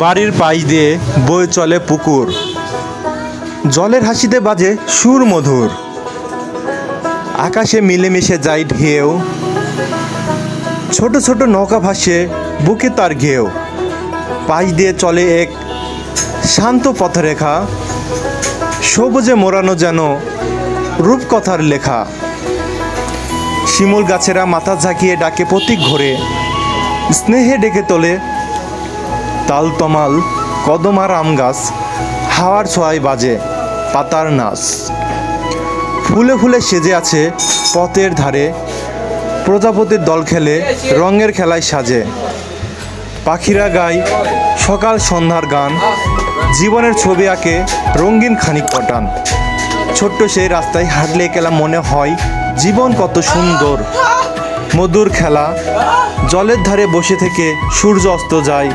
বাড়ির পাশ দিয়ে বয়ে চলে পুকুর, জলের হাসিতে বাজে সুর মধুর, আকাশে মিলেমিশে যায় ঢেউ, ছোট ছোট নৌকা ভাসে বুকে তার ঘেউ। পাশ দিয়ে চলে এক শান্ত পথরেখা, সবুজে মোড়ানো যেন রূপকথার লেখা। শিমুল গাছেরা মাথা ঝাঁকিয়ে ডাকে প্রতীক ঘরে, স্নেহে ডেকে তোলে তালতমাল কদম আর আম গাছ, হাওয়ার ছোঁয়ায় বাজে পাতার নাচ। ফুলে ফুলে সেজে আছে পথের ধারে, প্রজাপতির দল খেলে রঙের খেলায় সাজে। পাখিরা গায় সকাল সন্ধ্যার গান, জীবনের ছবি আঁকে রঙিন খানিক পটান। ছোট্ট সেই রাস্তায় হাঁটলে গেলা মনে হয় জীবন কত সুন্দর। মধুর খেলা, জলের ধারে বসে থেকে সূর্য অস্ত যায়,